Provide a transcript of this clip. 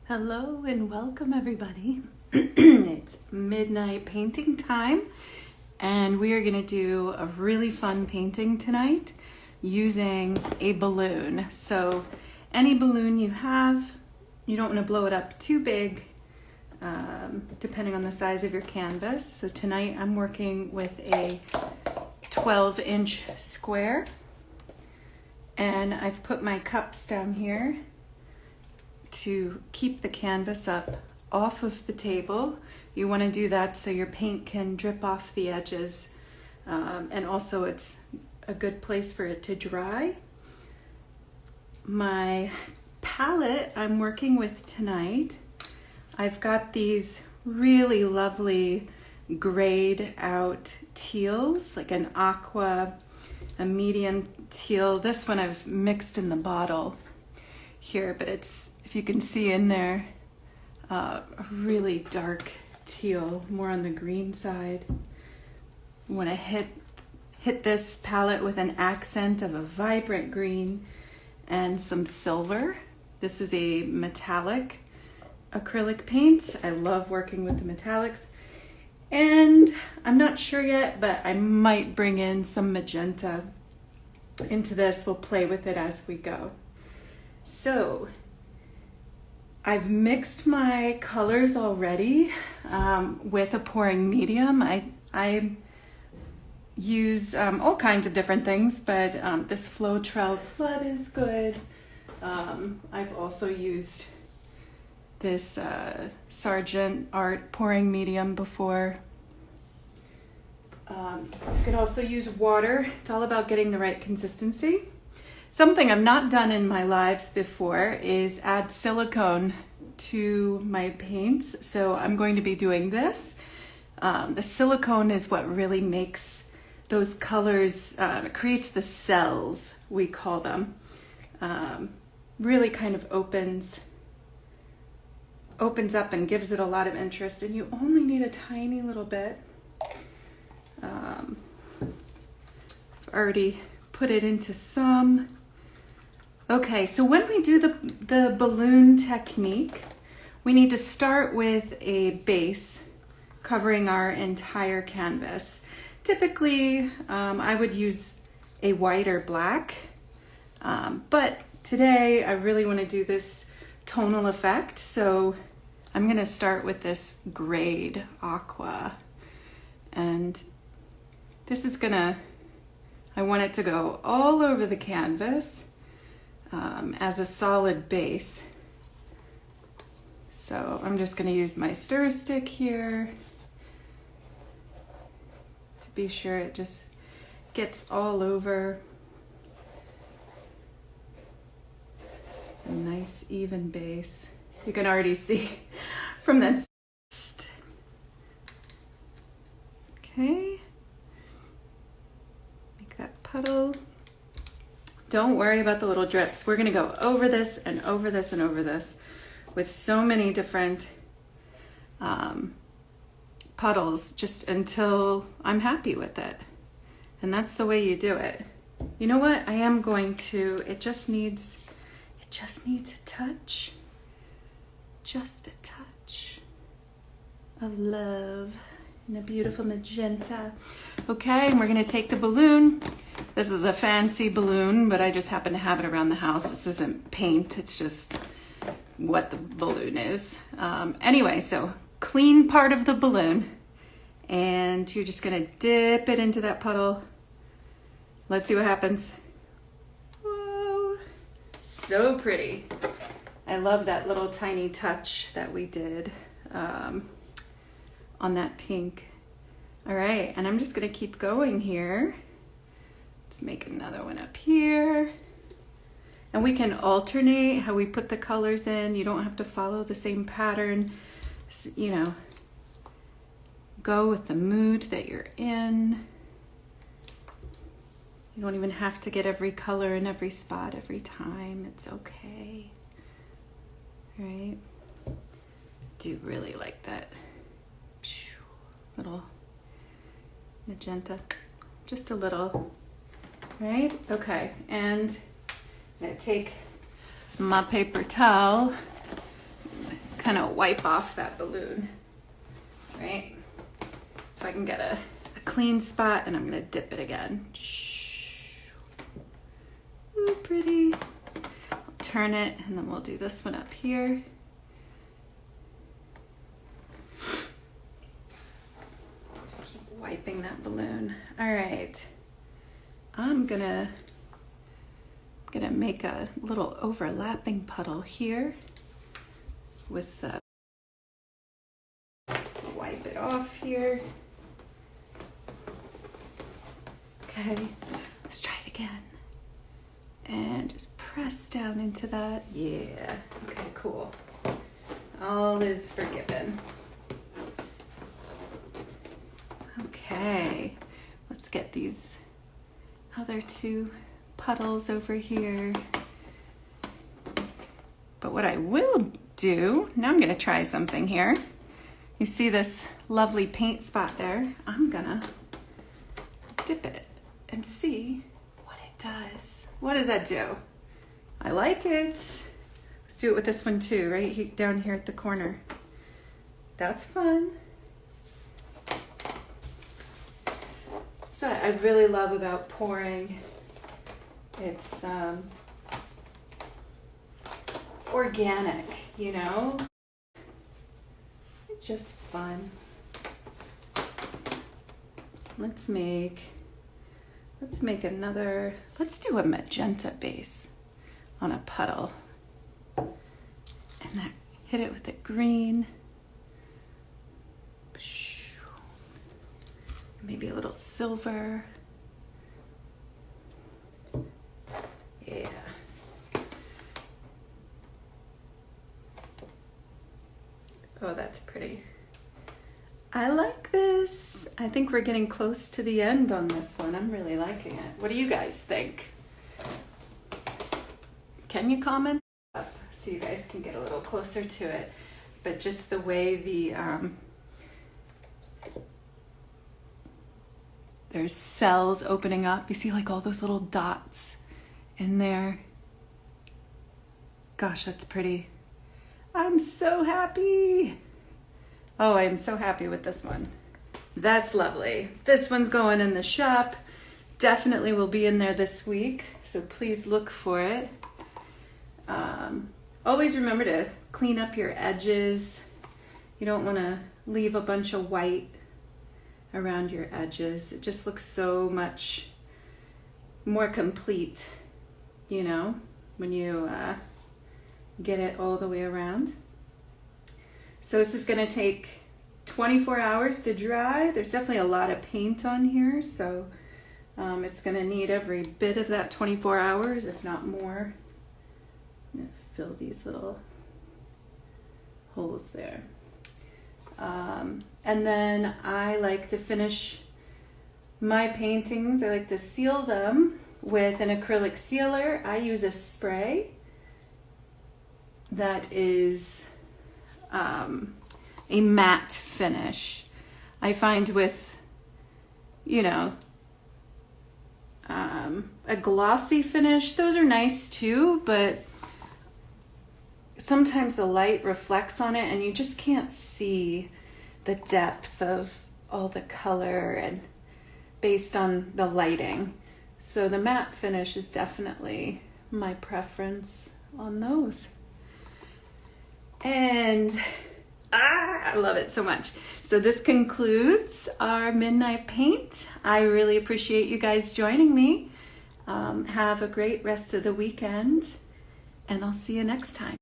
Hello and welcome everybody. It's midnight painting time and we are going to do a really fun painting tonight using a balloon. So any balloon you have, you don't want to blow it up too big depending on the size of your canvas. So tonight I'm working with a 12-inch square and I've put my cups down here to keep the canvas up off of the table. You want to do that so your paint can drip off the edges, and also it's a good place for it to dry. My palette I'm working with tonight, I've got these really lovely grayed out teals, like an aqua, a medium teal. This one I've mixed in the bottle here, but it's, if you can see in there, a really dark teal, more on the green side. You want to hit this palette with an accent of a vibrant green and some silver. This is a metallic acrylic paint. I love working with the metallics. And I'm not sure yet, but I might bring in some magenta into this. We'll play with it as we go. So I've mixed my colors already with a pouring medium. I use all kinds of different things, but this Floetrol Flood is good. I've also used this Sargent Art pouring medium before. You could also use water. It's all about getting the right consistency. Something I've not done in my lives before is add silicone to my paints, so I'm going to be doing this. The silicone is what really makes those colors, it creates the cells, we call them. Really kind of opens up and gives it a lot of interest, and you only need a tiny little bit. I've already put it into some. Okay, so when we do the balloon technique, we need to start with a base covering our entire canvas. Typically, I would use a white or black, but today I really want to do this tonal effect, so I'm going to start with this grayed aqua, and this is I want it to go all over the canvas as a solid base. So I'm just going to use my stir stick here to be sure it just gets all over. A nice even base. You can already see from that. Okay. Make that puddle. Don't worry about the little drips. We're going to go over this and over this and over this with so many different puddles just until I'm happy with it. And that's the way you do it. You know what? I am going to, it just needs a touch. Just a touch of love and a beautiful magenta. Okay, and we're going to take the balloon. This is a fancy balloon, but I just happen to have it around the house. This isn't paint, it's just what the balloon is. Anyway, so clean part of the balloon, and you're just gonna dip it into that puddle. Let's see what happens. Whoa, so pretty. I love that little tiny touch that we did on that pink. All right, and I'm just gonna keep going here. Let's make another one up here. And we can alternate how we put the colors in. You don't have to follow the same pattern. You know, go with the mood that you're in. You don't even have to get every color in every spot every time. It's okay. All right? Do really like that little magenta. Just a little. Right? Okay. And I'm gonna take my paper towel, kind of wipe off that balloon, right? So I can get a clean spot, and I'm gonna dip it again. Ooh, pretty. I'll turn it, and then we'll do this one up here. Just keep wiping that balloon. All right. I'm gonna make a little overlapping puddle here with the, wipe it off here. Okay, let's try it again. And just press down into that. Yeah, okay, cool. All is forgiven. Okay, let's get these other two puddles over here. But what I will do, now I'm gonna try something here. You see this lovely paint spot there? I'm gonna dip it and see what it does. What does that do? I like it. Let's do it with this one too, right down here at the corner. That's fun. So I really love about pouring. It's organic, you know? It's just fun. Let's another, let's do a magenta base on a puddle. And that, hit it with the green. Maybe a little silver. Yeah. Oh, that's pretty. I like this. I think we're getting close to the end on this one. I'm really liking it. What do you guys think? Can you comment up so you guys can get a little closer to it? But just the way the there's cells opening up. You see like all those little dots in there. Gosh, that's pretty. I'm so happy. Oh, I'm so happy with this one. That's lovely. This one's going in the shop. Definitely will be in there this week, so please look for it. Always remember to clean up your edges. You don't want to leave a bunch of white around your edges. It just looks so much more complete, you know, when you get it all the way around. So this is going to take 24 hours to dry. There's definitely a lot of paint on here, so it's going to need every bit of that 24 hours, if not more. I'm going to fill these little holes there. And then I like to finish my paintings. I like to seal them with an acrylic sealer. I use a spray that is a matte finish. I find with, you know, a glossy finish, those are nice too, but sometimes the light reflects on it and you just can't see the depth of all the color and based on the lighting. So the matte finish is definitely my preference on those. And I love it so much. So this concludes our midnight paint. I really appreciate you guys joining me. Have a great rest of the weekend, and I'll see you next time.